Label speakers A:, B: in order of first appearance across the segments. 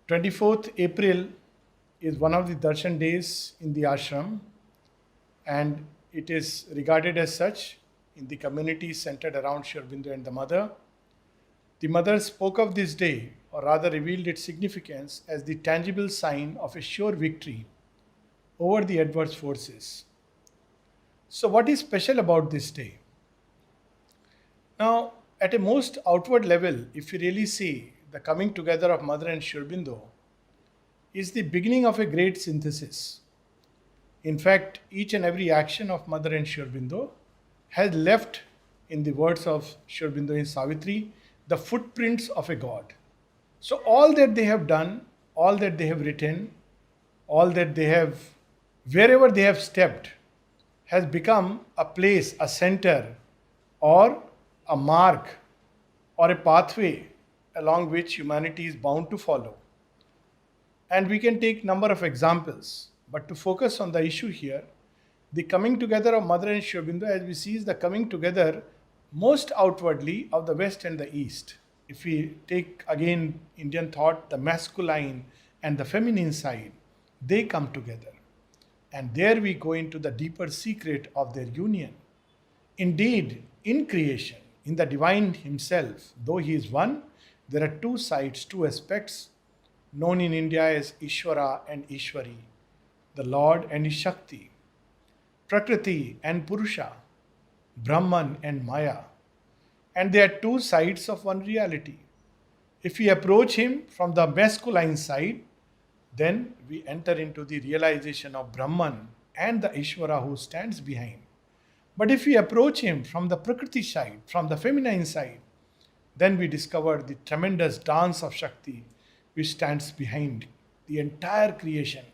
A: 24th April is one of the darshan days in the ashram, and it is regarded as such in the community centered around Sri Aurobindo and the mother. The mother spoke of this day, or rather revealed its significance, as the tangible sign of a sure victory over the adverse forces. So, what is special about this day? Now, at a most outward level, if you really see, the coming together of mother and Sri Aurobindo is the beginning of a great synthesis. In fact, each and every action of mother and Sri Aurobindo has left, in the words of Sri Aurobindo in Savitri, the footprints of a god. So, all that they have done, all that they have written, all that they have, wherever they have stepped, has become a place, a center, or a mark, or a pathway along which humanity is bound to follow. And we can take number of examples, but to focus on the issue here, the coming together of Mother and Sri Aurobindo, as we see, is the coming together most outwardly of the West and the East. If we take again Indian thought, the masculine and the feminine side, they come together. And there we go into the deeper secret of their union. Indeed, in creation, in the divine himself, though he is one, there are two sides, two aspects, known in India as Ishvara and Ishwari, the Lord and his Shakti, Prakriti and Purusha, Brahman and Maya. And they are two sides of one reality. If we approach him from the masculine side, then we enter into the realization of Brahman and the Ishvara who stands behind. But if we approach him from the Prakriti side, from the feminine side, then we discover the tremendous dance of Shakti which stands behind the entire creation,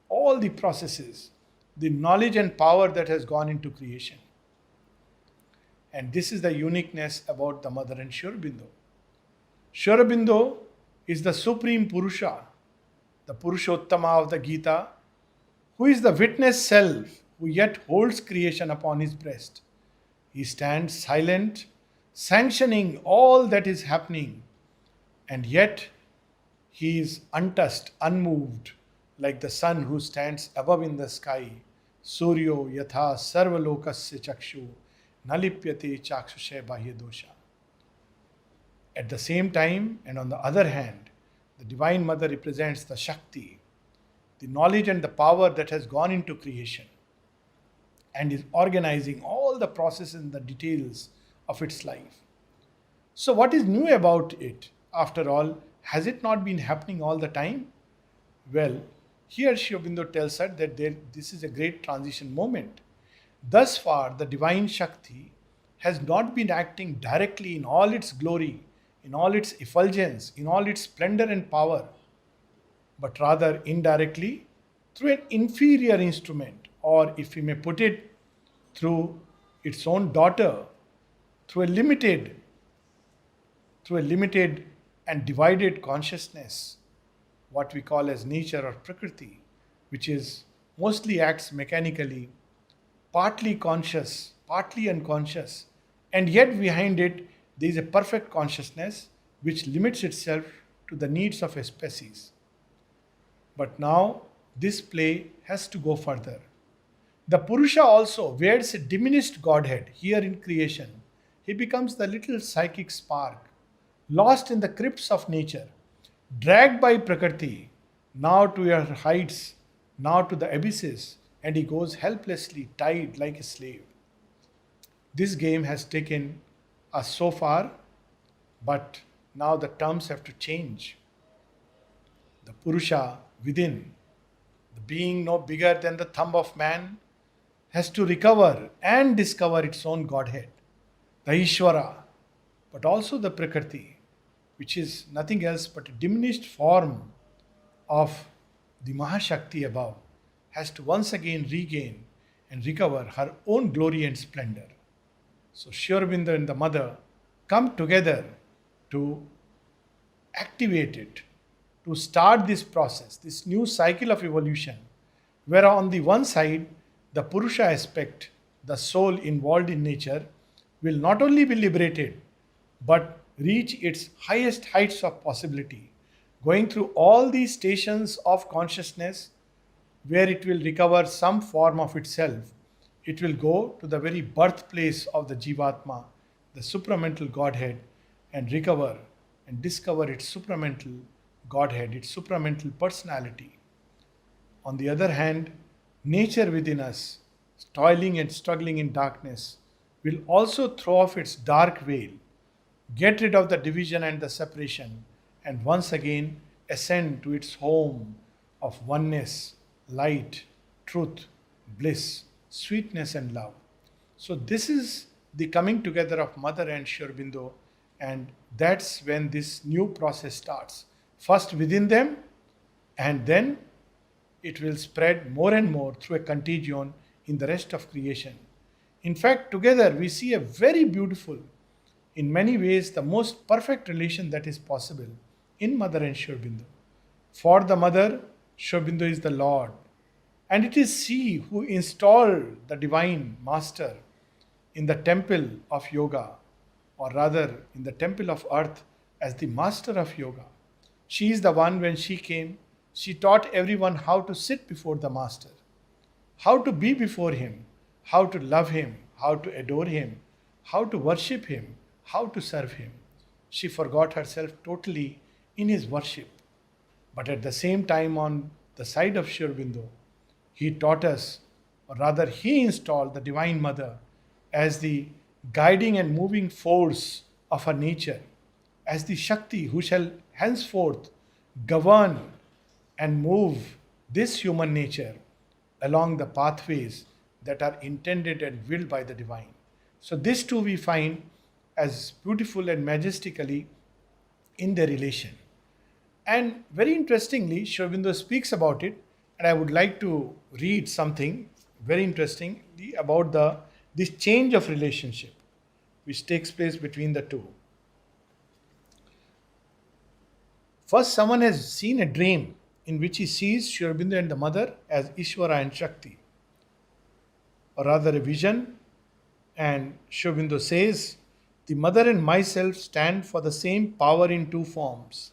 A: all the processes, the knowledge and power that has gone into creation. And this is the uniqueness about the Mother and Sri Aurobindo. Sri Aurobindo is the supreme Purusha, the Purushottama of the Gita, who is the witness self who yet holds creation upon his breast. He stands silent, sanctioning all that is happening, and yet he is untouched, unmoved, like the sun who stands above in the sky. Suryo yatha sarvalokasya chakshu nalipyate chakshushe bahya dosha. At the same time, and on the other hand, the Divine Mother represents the Shakti, the knowledge and the power that has gone into creation and is organizing all the processes and the details of its life. So, what is new about it? After all, has it not been happening all the time? Well, here Sri Aurobindo tells us that this is a great transition moment. Thus far, the Divine Shakti has not been acting directly in all its glory, in all its effulgence, in all its splendor and power, but rather indirectly through an inferior instrument, or if we may put it, through its own daughter, through a limited and divided consciousness, what we call as nature or prakriti, which is mostly acts mechanically, partly conscious, partly unconscious, and yet behind it there is a perfect consciousness which limits itself to the needs of a species. But now this play has to go further. The Purusha also wears a diminished godhead here in creation. He becomes the little psychic spark, lost in the crypts of nature, dragged by Prakriti, now to her heights, now to the abysses, and he goes helplessly tied like a slave. This game has taken us so far, but now the terms have to change. The Purusha within, the being no bigger than the thumb of man, has to recover and discover its own Godhead, the Ishvara, but also the Prakriti, which is nothing else but a diminished form of the Mahashakti above, has to once again regain and recover her own glory and splendor. So Sri Aurobindo and the mother come together to activate it, to start this process, this new cycle of evolution, where on the one side, the Purusha aspect, the soul involved in nature, will not only be liberated, but reach its highest heights of possibility, going through all these stations of consciousness where it will recover some form of itself. It will go to the very birthplace of the Jivatma, the supramental Godhead, and recover and discover its supramental Godhead, its supramental personality. On the other hand, nature within us, toiling and struggling in darkness, will also throw off its dark veil, get rid of the division and the separation, and once again ascend to its home of oneness, light, truth, bliss, sweetness, and love. So, this is the coming together of Mother and Sri Aurobindo, and that's when this new process starts. First within them, and then it will spread more and more through a contagion in the rest of creation. In fact, together we see a very beautiful, in many ways, the most perfect relation that is possible in Mother and Sri Aurobindo. For the Mother, Sri Aurobindo is the Lord, and it is she who installed the Divine Master in the temple of yoga, or rather in the temple of earth, as the master of yoga. She is the one, when she came, she taught everyone how to sit before the master, how to be before him, how to love him, how to adore him, how to worship him, how to serve him. She forgot herself totally in his worship. But at the same time, on the side of Sri Aurobindo, he taught us, or rather, he installed the Divine Mother as the guiding and moving force of her nature, as the Shakti who shall henceforth govern and move this human nature along the pathways that are intended and willed by the Divine. So, this too we find as beautiful and majestically in their relation. And very interestingly, Sri Aurobindo speaks about it, and I would like to read something very interestingly about this change of relationship which takes place between the two. First, someone has seen a dream in which he sees Sri Aurobindo and the Mother as Ishvara and Shakti, or rather a vision, and Sri Aurobindo says, the Mother and myself stand for the same power in two forms.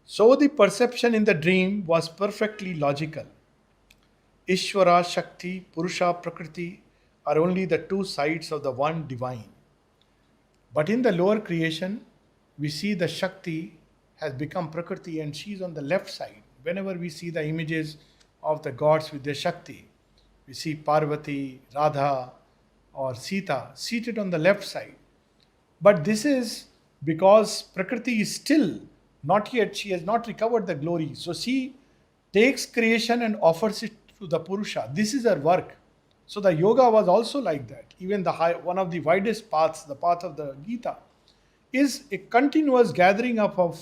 A: So the perception in the dream was perfectly logical. Ishvara, Shakti, Purusha, Prakriti are only the two sides of the one divine. But in the lower creation, we see the Shakti has become Prakriti and she is on the left side. Whenever we see the images of the gods with their Shakti, we see Parvati, Radha, or Sita seated on the left side. But this is because Prakriti is still not yet, she has not recovered the glory. So she takes creation and offers it to the Purusha. This is her work. So the yoga was also like that. Even one of the widest paths, the path of the Gita, is a continuous gathering up of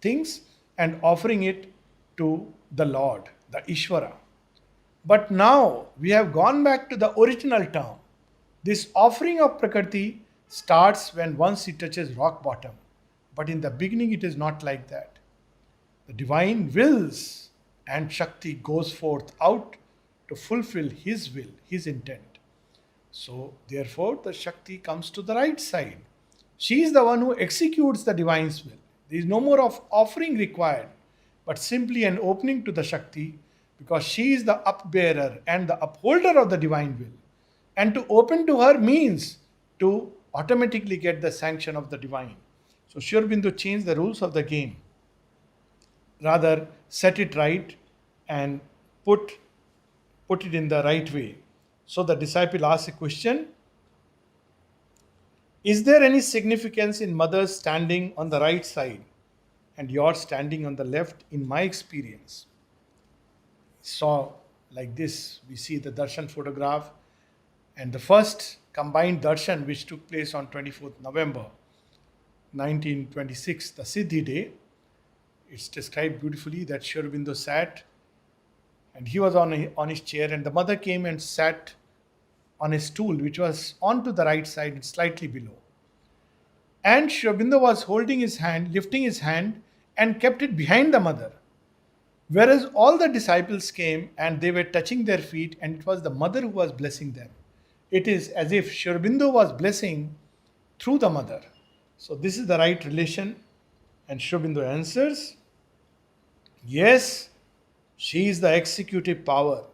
A: things and offering it to the Lord, the Ishvara. But now we have gone back to the original term. This offering of Prakriti starts when once it touches rock bottom. But in the beginning, it is not like that. The divine wills and Shakti goes forth out to fulfill his will, his intent. So, therefore, the Shakti comes to the right side. She is the one who executes the divine's will. There is no more of offering required, but simply an opening to the Shakti, because she is the upbearer and the upholder of the divine will. And to open to her means to automatically get the sanction of the divine. So Sri Aurobindo changed the rules of the game. Rather, set it right and put it in the right way. So the disciple asks a question: is there any significance in Mother's standing on the right side and yours standing on the left in my experience? So, like this, we see the darshan photograph, and the first combined darshan which took place on 24th November 1926, the Siddhi day. It's described beautifully that Sri Aurobindo sat and he was on his chair, and the Mother came and sat on a stool which was onto the right side and slightly below. And Sri Aurobindo was holding his hand, lifting his hand, and kept it behind the Mother. Whereas all the disciples came and they were touching their feet, and it was the Mother who was blessing them. It is as if Sri Aurobindo was blessing through the Mother. So this is the right relation, and Sri Aurobindo answers, Yes, she is the executive power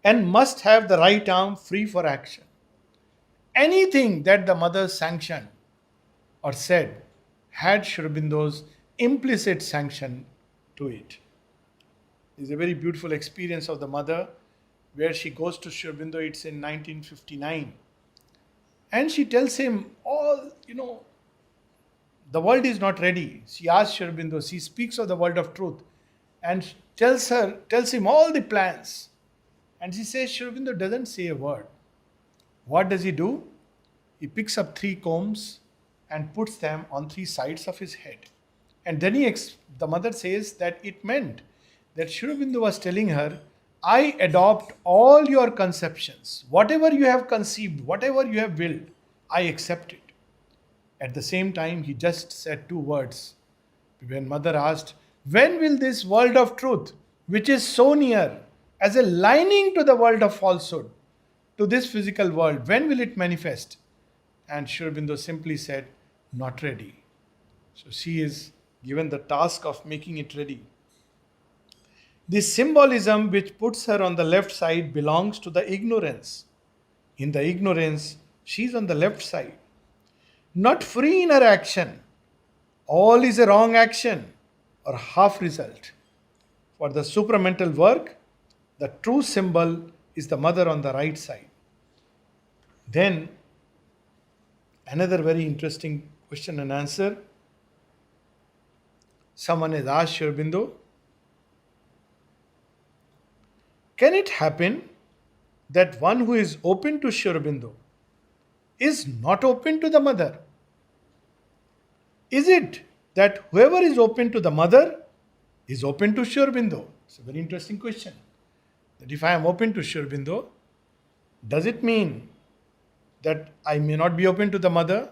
A: and must have the right arm free for action. Anything that the mother sanctioned or said had Shurabindo's implicit sanction to it. It's a very beautiful experience of the mother where she goes to Shurbindo, it's in 1959, and she tells him all, the world is not ready. She asks Shurbindo, she speaks of the world of truth and tells him all the plans. And she says, Shurbindo doesn't say a word. What does he do? He picks up three combs and puts them on three sides of his head. And then the mother says that it meant that Shurabindu was telling her, I adopt all your conceptions. Whatever you have conceived, whatever you have willed, I accept it. At the same time, he just said two words. When mother asked, when will this world of truth, which is so near, as a lining to the world of falsehood, to this physical world, when will it manifest? And Shurbindo simply said, not ready. So she is given the task of making it ready. The symbolism which puts her on the left side belongs to the ignorance. In the ignorance, she is on the left side. Not free in her action. All is a wrong action or half result. For the supramental work, the true symbol is the mother on the right side. Then, another very interesting question and answer. Someone has asked Shurbindo, can it happen that one who is open to Shurbindo is not open to the mother? Is it that whoever is open to the mother is open to Shurbindo? It's a very interesting question. That if I am open to Shurbindo, does it mean that I may not be open to the mother?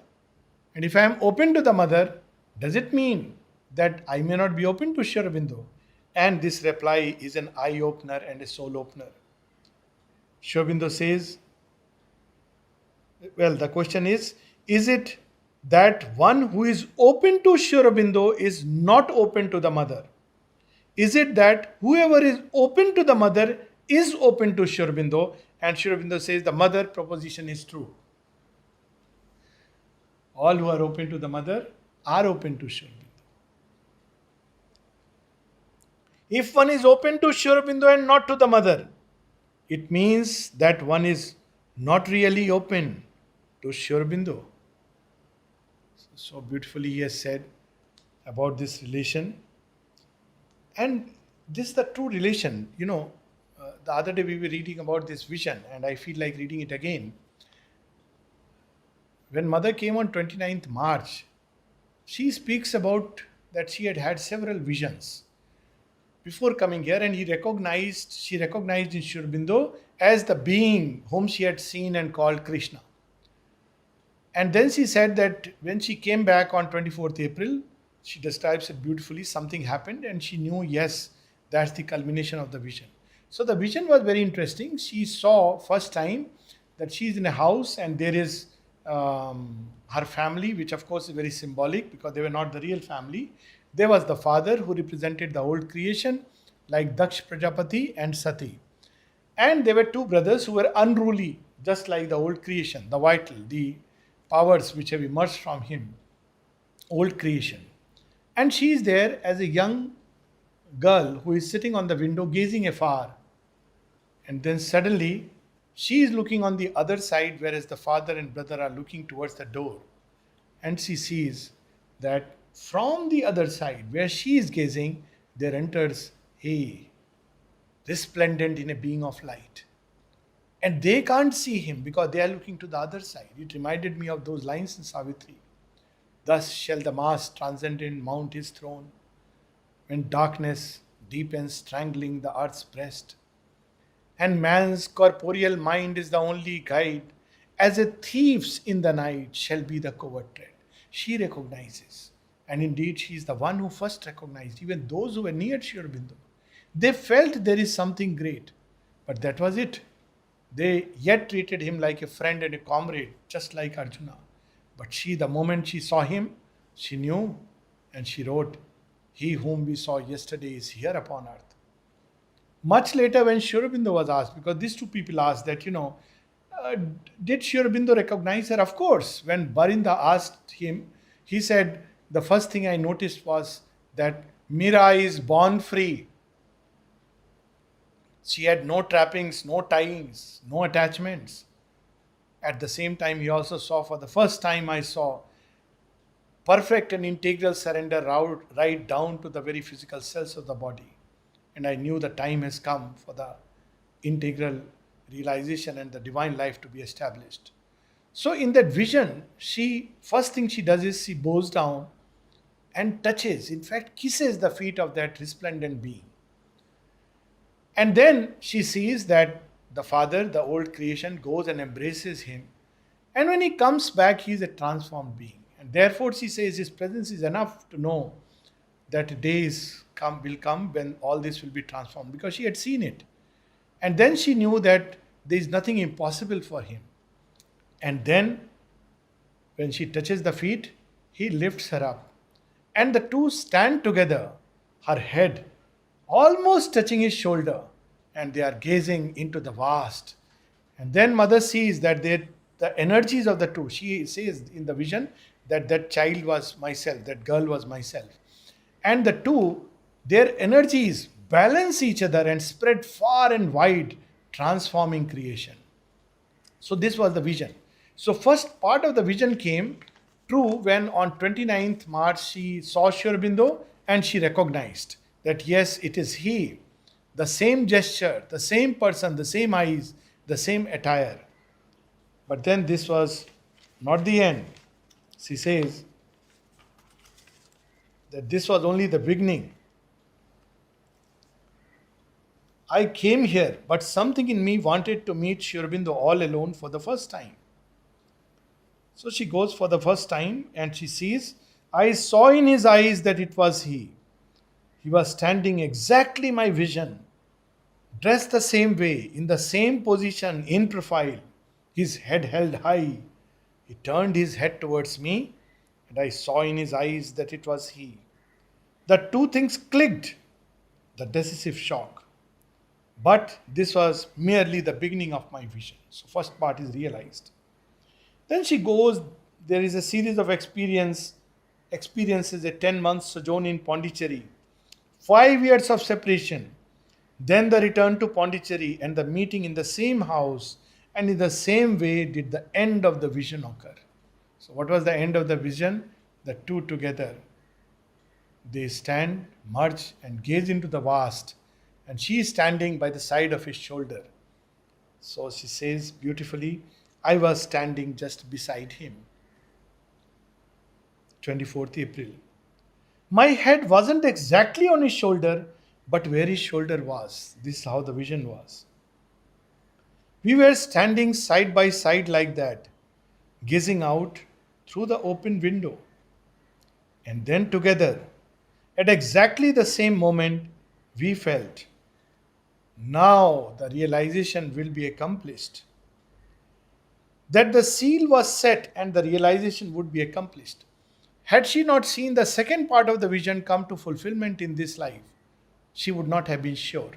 A: And if I am open to the mother, does it mean that I may not be open to Shurbindo? And this reply is an eye opener and a soul opener. Shurbindo says, well, the question is it that one who is open to Shurbindo is not open to the mother? Is it that whoever is open to the mother is open to Shurbindo? And Shurbindo says the mother proposition is true. All who are open to the mother are open to Shurbindo. If one is open to Shurbindo and not to the mother, it means that one is not really open to Shurbindo. So beautifully he has said about this relation. And this is the true relation. The other day we were reading about this vision and I feel like reading it again. When mother came on 29th March, she speaks about that she had had several visions before coming here, and she recognized in Shurbindo as the being whom she had seen and called Krishna. And then she said that when she came back on 24th April, she describes it beautifully, something happened and she knew, yes, that's the culmination of the vision. So the vision was very interesting. She saw first time that she is in a house and there is her family, which of course is very symbolic because they were not the real family. There was the father who represented the old creation like Daksh Prajapati and Sati. And there were two brothers who were unruly, just like the old creation, the vital, the powers which have emerged from him, old creation. And she is there as a young girl who is sitting on the window gazing afar. And then suddenly she is looking on the other side, whereas the father and brother are looking towards the door. And she sees that from the other side, where she is gazing, there enters a resplendent in a being of light. And they can't see him because they are looking to the other side. It reminded me of those lines in Savitri. Thus shall the mass transcendent mount his throne, when darkness deepens, strangling the earth's breast. And man's corporeal mind is the only guide, as a thief's in the night shall be the covert tread. She recognizes. And indeed, she is the one who first recognized, even those who were near Sri Aurobindo. They felt there is something great, but that was it. They yet treated him like a friend and a comrade, just like Arjuna. But she, the moment she saw him, she knew and she wrote, He whom we saw yesterday is here upon earth. Much later, when Sri Aurobindo was asked, because these two people asked that, uh, did Sri Aurobindo recognize her? Of course. When Barinda asked him, he said, the first thing I noticed was that Mira is born free. She had no trappings, no ties, no attachments. At the same time, he also saw, for the first time, I saw perfect and integral surrender right down to the very physical cells of the body. And I knew the time has come for the integral realization and the divine life to be established. So in that vision, first thing she does is she bows down and touches, in fact, kisses the feet of that resplendent being. And then she sees that the father, the old creation, goes and embraces him. And when he comes back, he is a transformed being. And therefore, she says his presence is enough to know that days will come when all this will be transformed, because she had seen it. And then she knew that there is nothing impossible for him. And then when she touches the feet, he lifts her up. And the two stand together, her head almost touching his shoulder, and they are gazing into the vast. And then mother sees that the energies of the two, she says in the vision that that child was myself, that girl was myself. And the two, their energies balance each other and spread far and wide, transforming creation. So this was the vision. So first part of the vision came true when on 29th March she saw Sri Aurobindo and she recognized that yes, it is he, the same gesture, the same person, the same eyes, the same attire. But then this was not the end. She says that this was only the beginning. I came here, but something in me wanted to meet Sri Aurobindo all alone for the first time. So she goes for the first time and she sees, I saw in his eyes that it was he. He was standing exactly my vision, dressed the same way, in the same position, in profile, his head held high. He turned his head towards me, and I saw in his eyes that it was he. The two things clicked, the decisive shock. But this was merely the beginning of my vision. So first part is realized. Then she goes, there is a series of experiences, a 10 months sojourn in Pondicherry, 5 years of separation, then the return to Pondicherry and the meeting in the same house, and in the same way did the end of the vision occur. So what was the end of the vision? The two together. They stand, merge and gaze into the vast, and she is standing by the side of his shoulder. So she says beautifully, I was standing just beside him. 24th April. My head wasn't exactly on his shoulder, but where his shoulder was. This is how the vision was. We were standing side by side like that, gazing out through the open window. And then together, at exactly the same moment, we felt, now the realization will be accomplished. That the seal was set and the realization would be accomplished. Had she not seen the second part of the vision come to fulfillment in this life, she would not have been sure.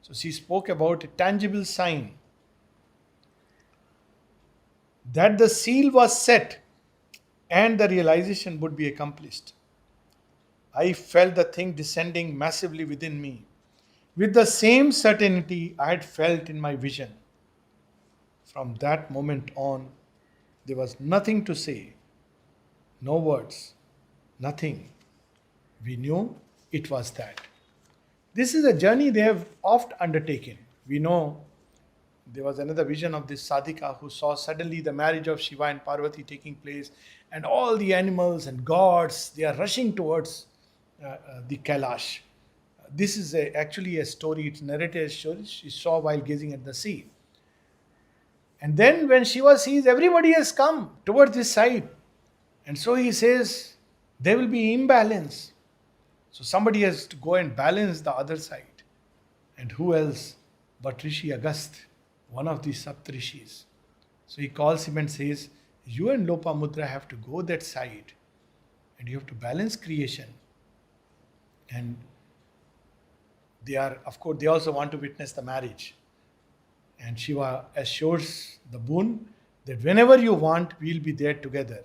A: So she spoke about a tangible sign that the seal was set and the realization would be accomplished. I felt the thing descending massively within me with the same certainty I had felt in my vision. From that moment on, there was nothing to say, no words, nothing. We knew it was that. This is a journey they have oft undertaken. We know there was another vision of this sadhika who saw suddenly the marriage of Shiva and Parvati taking place, and all the animals and gods, they are rushing towards the Kailash. This is actually a story, it's narrated as story she saw while gazing at the sea. And then when Shiva sees everybody has come towards this side, and so he says, there will be imbalance. So somebody has to go and balance the other side. And who else but Rishi Agast, one of the Saptrishis. So he calls him and says, you and Lopamudra have to go that side and you have to balance creation. And they are, of course, they also want to witness the marriage. And Shiva assures the boon that whenever you want, we'll be there together.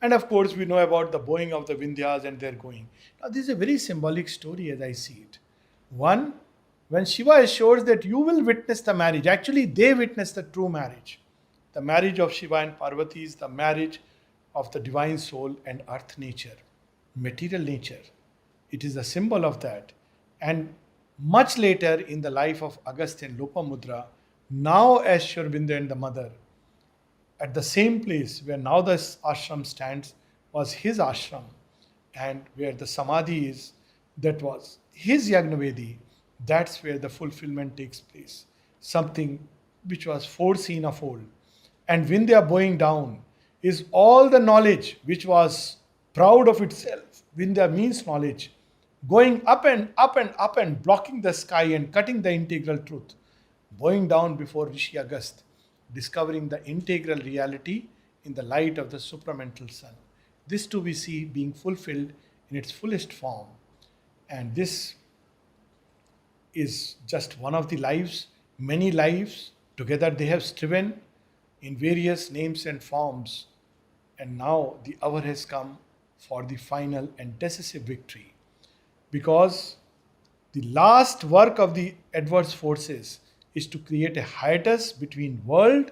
A: And of course, we know about the bowing of the Vindhyas and their going. Now, this is a very symbolic story as I see it. One, when Shiva assures that you will witness the marriage, actually, they witness the true marriage. The marriage of Shiva and Parvati is the marriage of the divine soul and earth nature, material nature. It is a symbol of that. And much later in the life of Agastya and Lopamudra, now as Sri Aurobindo and the mother, at the same place where now the ashram stands was his ashram, and where the samadhi is, that was his Yagnavedi. That's where the fulfillment takes place. Something which was foreseen of old. And Vindhya bowing down is all the knowledge which was proud of itself. Vindhya means knowledge. Going up and up and up and blocking the sky and cutting the integral truth. Bowing down before Rishi Agast, discovering the integral reality in the light of the supramental sun. This too we see being fulfilled in its fullest form. And this is just one of the lives, many lives. Together they have striven in various names and forms. And now the hour has come for the final and decisive victory. Because the last work of the adverse forces is to create a hiatus between world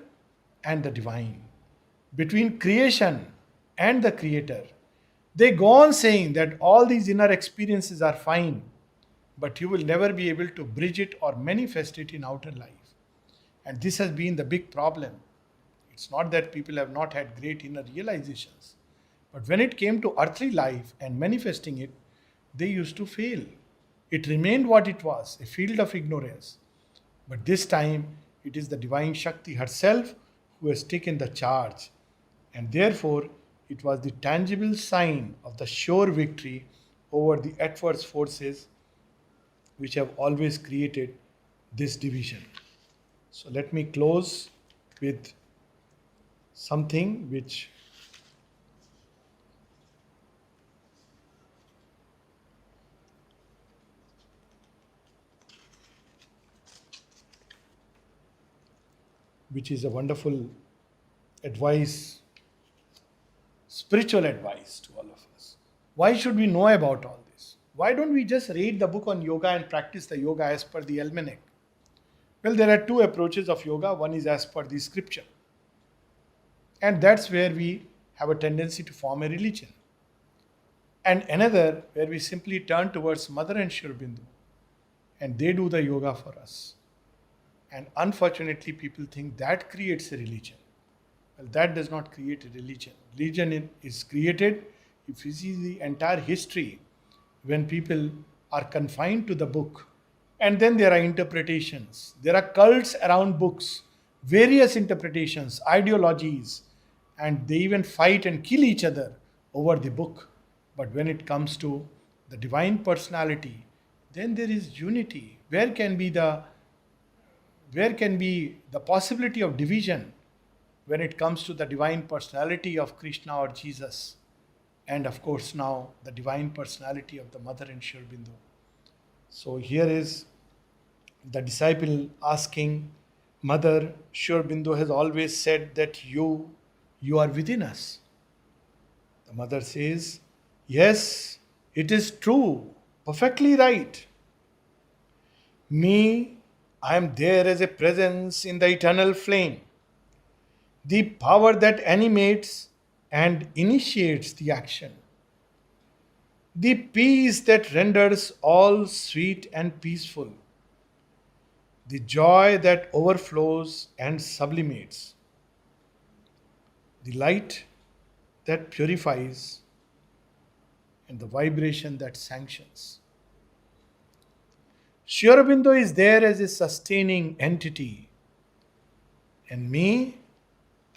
A: and the divine, between creation and the creator. They go on saying that all these inner experiences are fine, but you will never be able to bridge it or manifest it in outer life. And this has been the big problem. It's not that people have not had great inner realizations, but when it came to earthly life and manifesting it, they used to fail. It remained what it was, a field of ignorance. But this time, it is the divine Shakti herself who has taken the charge. And therefore, it was the tangible sign of the sure victory over the adverse forces which have always created this division. So let me close with something which is a wonderful advice, spiritual advice to all of us. Why should we know about all this? Why don't we just read the book on yoga and practice the yoga as per the almanac? Well, there are two approaches of yoga. One is as per the scripture. And that's where we have a tendency to form a religion. And another where we simply turn towards Mother and Sri Aurobindo and they do the yoga for us. And unfortunately, people think that creates a religion. Well, that does not create a religion. Religion is created, if you see the entire history, when people are confined to the book. And then there are interpretations. There are cults around books, various interpretations, ideologies, and they even fight and kill each other over the book. But when it comes to the divine personality, then there is unity. Where can be the possibility of division when it comes to the divine personality of Krishna or Jesus? And of course, now the divine personality of the Mother and Sri Aurobindo. So here is the disciple asking, Mother, Sri Aurobindo has always said that you are within us. The mother says, yes, it is true, perfectly right. Me, I am there as a presence in the eternal flame, the power that animates and initiates the action, the peace that renders all sweet and peaceful, the joy that overflows and sublimates, the light that purifies, and the vibration that sanctions. Sri Aurobindo is there as a sustaining entity, and me,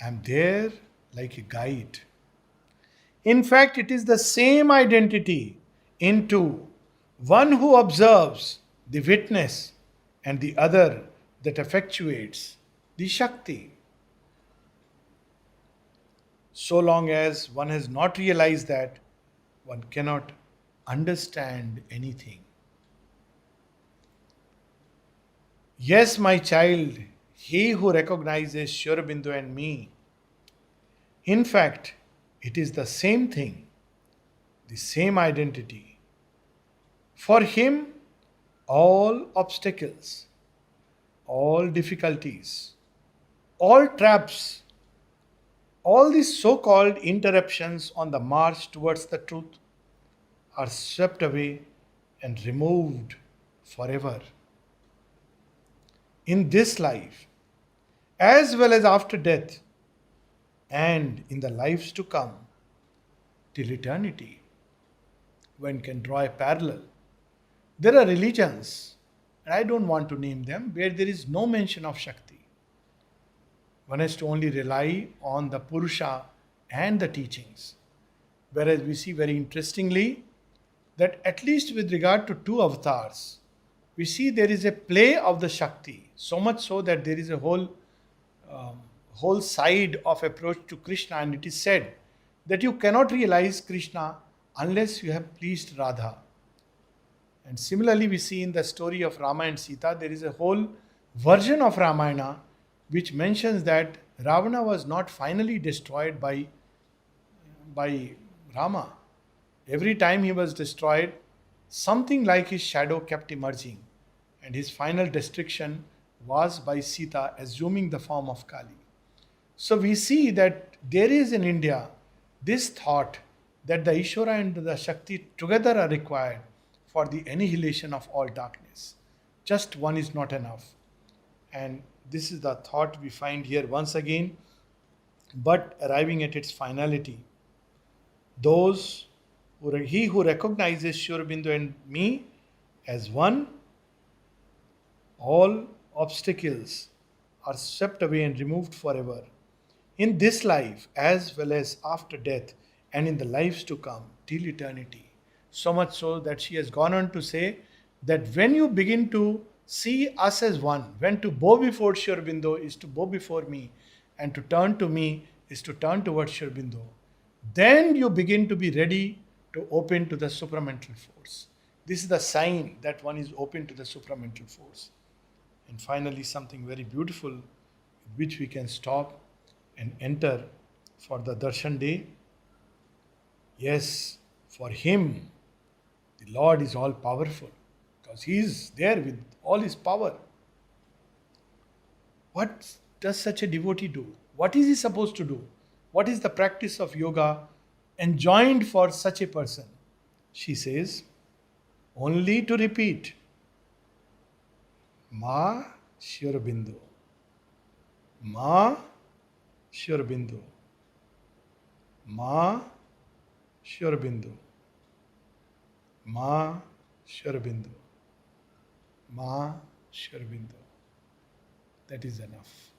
A: I am there like a guide. In fact, it is the same identity in two, one who observes, the witness, and the other that effectuates, the Shakti. So long as one has not realized that, one cannot understand anything. Yes, my child, he who recognizes Sri Aurobindo and me, in fact, it is the same thing, the same identity. For him, all obstacles, all difficulties, all traps, all these so called interruptions on the march towards the truth are swept away and removed forever. In this life, as well as after death, and in the lives to come, till eternity, one can draw a parallel. There are religions, and I don't want to name them, where there is no mention of Shakti. One has to only rely on the Purusha and the teachings. Whereas we see very interestingly that at least with regard to two avatars, we see there is a play of the Shakti, so much so that there is a whole side of approach to Krishna, and it is said that you cannot realize Krishna unless you have pleased Radha. And similarly, we see in the story of Rama and Sita, there is a whole version of Ramayana which mentions that Ravana was not finally destroyed by Rama. Every time he was destroyed, something like his shadow kept emerging, and his final destruction was by Sita assuming the form of Kali. So we see that there is in India this thought that the Ishvara and the Shakti together are required for the annihilation of all darkness. Just one is not enough. And this is the thought we find here once again, but arriving at its finality. He who recognizes Sri Aurobindo and me as one, all obstacles are swept away and removed forever. In this life, as well as after death, and in the lives to come, till eternity. So much so that she has gone on to say that when you begin to see us as one, when to bow before Sri Aurobindo is to bow before me, and to turn to me is to turn towards Sri Aurobindo, then you begin to be ready to open to the supramental force. This is the sign that one is open to the supramental force. And finally, something very beautiful, which we can stop and enter for the darshan day. Yes, for him, the Lord is all powerful because he is there with all his power. What does such a devotee do? What is he supposed to do? What is the practice of yoga enjoined for such a person? She says, only to repeat, Ma Sri Aurobindo, Ma Sri Aurobindo, Ma Sri Aurobindo, Ma Sri Aurobindo, Ma Sri Aurobindo. That is enough.